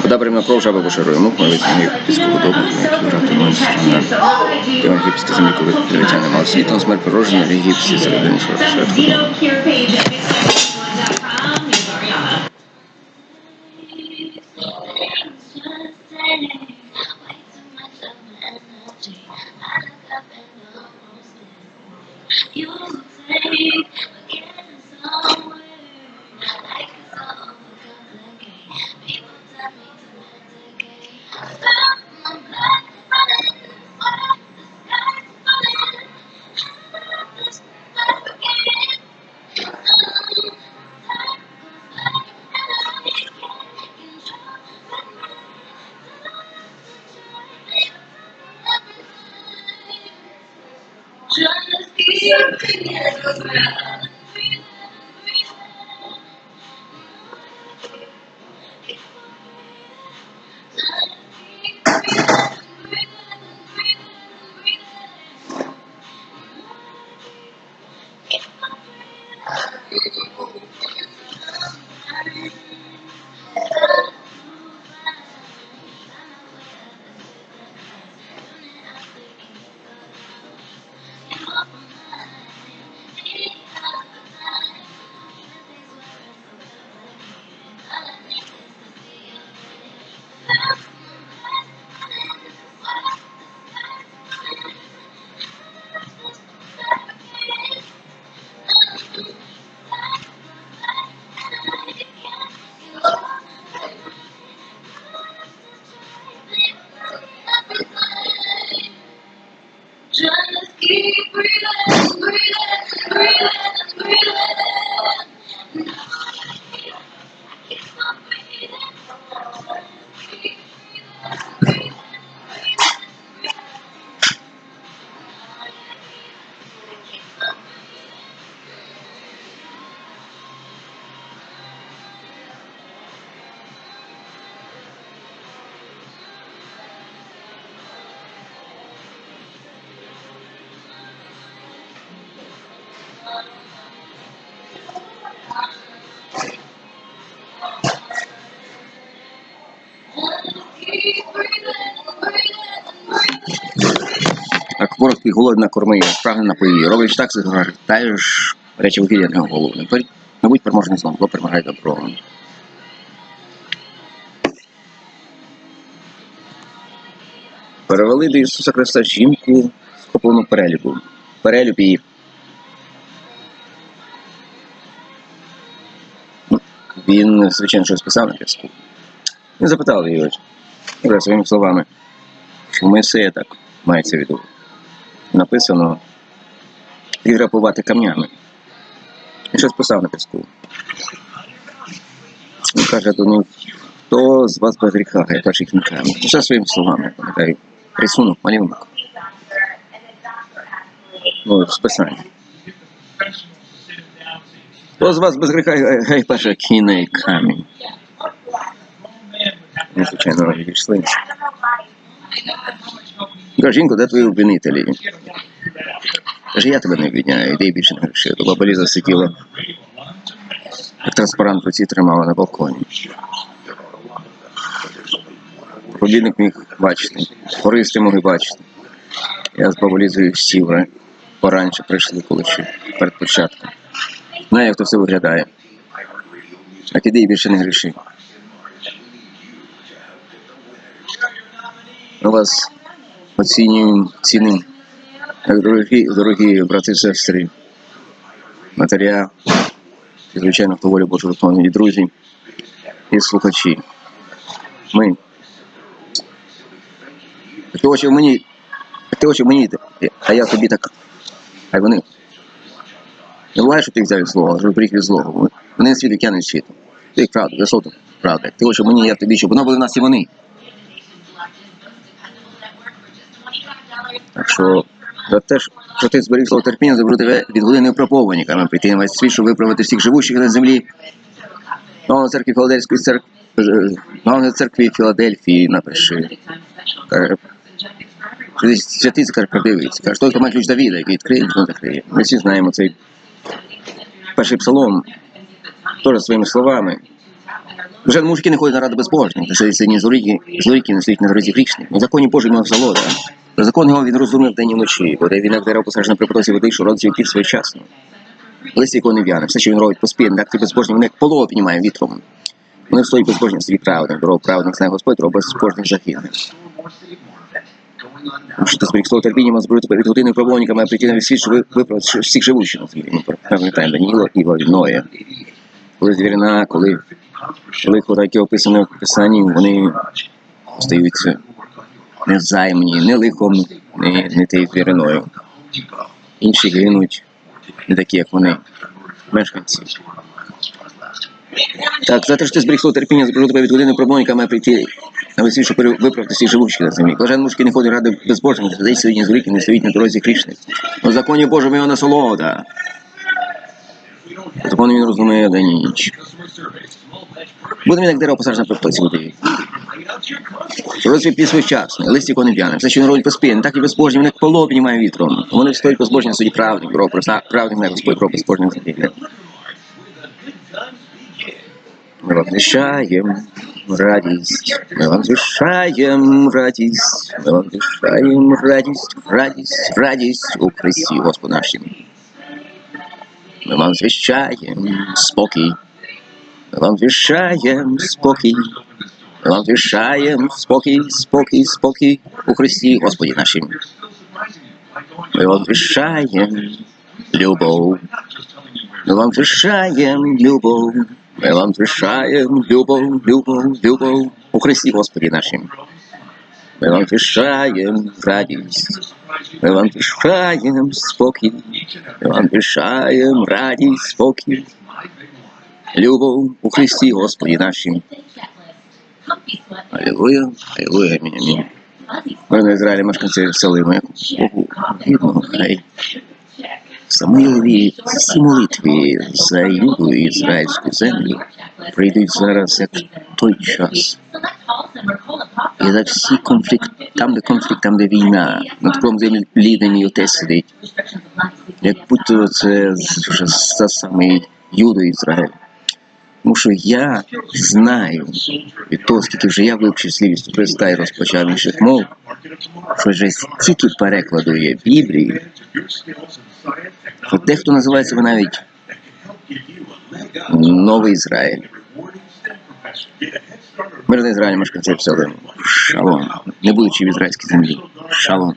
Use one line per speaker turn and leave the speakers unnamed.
Добре, ми про жаби поширюємо, ми від єгипетського дому, ми гратимо на єгипетській землі, коли єгиптяни мали світло, смерть порожена, в Єгипті середині 44-го. Так, ворог твій голодна корми, прагне напої. Робиш так, загортаєш речі вугілля на голову. Мабуть, переможний злом, зло перемагає добро. Перевели до Ісуса Христа жінку схоплену перелюбу. Перелюб її. Він, звичайно, щось писав на піску. Він запитав її своїми словами, що Мойсея так мається в виду. Написано відграбувати камнями. І щось писав на піску. Він каже до них, хто з вас без гріха, хай перший кінками. Все своїми словами, пам'ятаю, рисунок, малюнок. Ну, з писання. Хто з вас без гріха, хай перший кине камінь. Ми, звичайно, відійшли. Каже, жінко, де твої обвинителі? Каже, я тебе не обвиняю, йди більше не гріши. То баба Ліза сиділа, як транспарант в руці тримала на балконі. Холодильник міг бачити, хористи могли бачити. Я з бабою Лізою сів, пораньше прийшли, коли ще перед початком. Знаю, як то все виглядає. А іди і більше не гріши. У вас оцінюємо ціни, дорогі брати і сестри, матеря, і, звичайно, хто волю Божу виконує, і друзі, і слухачі. Ми. Ти очі в мені, а я тобі так. А вони. Не буває, що ти взяв від злого, що прийх від злого. Вони не світуть, я не світу. Ти як правда, висоту, правда. Ти очі в мені, я тобі, щоб воно були в нас і вони. Так що, за те, що ти зберіг слово терпіння, заберу тебе від години випробовуванниками, прийти на весь світ, щоб виправити всіх живущих на землі. Нової церкві Філадельфської церкві Філадельфії напиши. Святий каже, правдивий. Каже, той, хто має ключ Давіда, який відкриє, ніхто не закриє. Ми всі знаємо цей перший псалом. теж своїми словами. Вже мужики не ходять на раду безбожних, та що сьогодні злоріки не стоїть на дорозі грішних. У законі Божий мав солода. Закон його він розумів вдень і вночі, бо де він як дерево посаджене при потоці води, що родить віків своєчасно. Листя якого не в'яне, все, що він робить поспільно, так ті безбожні, вони як полово піднімає вітром. Вони встоять безбожні собі праведним, дорогу праведних знає Господь, робить безбожних загине. Що ти зберіг слово терпіння, мав зброю від години випробування, має прийти на весь світ, що виправити всіх живущих на землі. Ми пам'ятаємо Даніла, Іва, Ноя. Коли звірина, коли лихо, яке описане в Писанні, вони стаються незаймні, не лихом, не тією звіриною. Інші гинуть, не такі, як вони, мешканці. Так, за те, що ти зберіг слово терпіння, збережу тебе від години випробування, має прийти на весь світ, щоб виправити всіх живущих на землі. Блажен мужики не ходять ради безбожних, не сидять сьогодні з віків, не стоїть на дорозі грішних. Но в законі Божому його насолода. Закон він розуміє день і ніч. Буде він як дерево посаджене при потоці води. Розвід під своєчасний, листя якого не в'яне. Все, що він робить поспільно, так і безбожні, вони як поло піднімає вітром. Вони встоять безбожні на суді праведних, праведних не Господь, про безбожних загине. Ми вам звіщаємо радість, ми вам звіщаємо радість, ми вам звіщаємо радість, радість, радість у Христі Господу нашим. Ми вам звіщаємо спокій, ми вам звіщаємо спокій, ми вам звіщаємо спокій, спокій, спокій у Христі Господі нашим. Ми вам звіщаємо любов, ми вам звіщаємо любов, ми вам звіщаємо любов, любов, любов у Христі Господі нашим. Ми вам звіщаємо радість, ми вам звіщаємо спокій, ми вам звіщаємо радість, спокій, любов у Христі Господі нашим. Алілуя, алілуя, амінь, амінь. Ми на Ізраїлі мешканці Єрусалиму, Богу, гідно, хай Самуїлові всі молитви за Юду і ізраїльську землю прийдуть зараз як той час. І за всі конфлікти, там, де війна, над кругом землі лідний отець сидить. Як будь-то це вже за самий Юду і Ізраїль. Тому що я знаю, від того, скільки вже я вивчив слівістю Христа і розпочав інших мов, що вже стільки перекладу є Біблії, що дехто називає себе навіть Новий Ізраїль. Мирний Ізраїль, мешканці Єрусалиму. Шалом. Не будучи в ізраїльській землі. Шалом.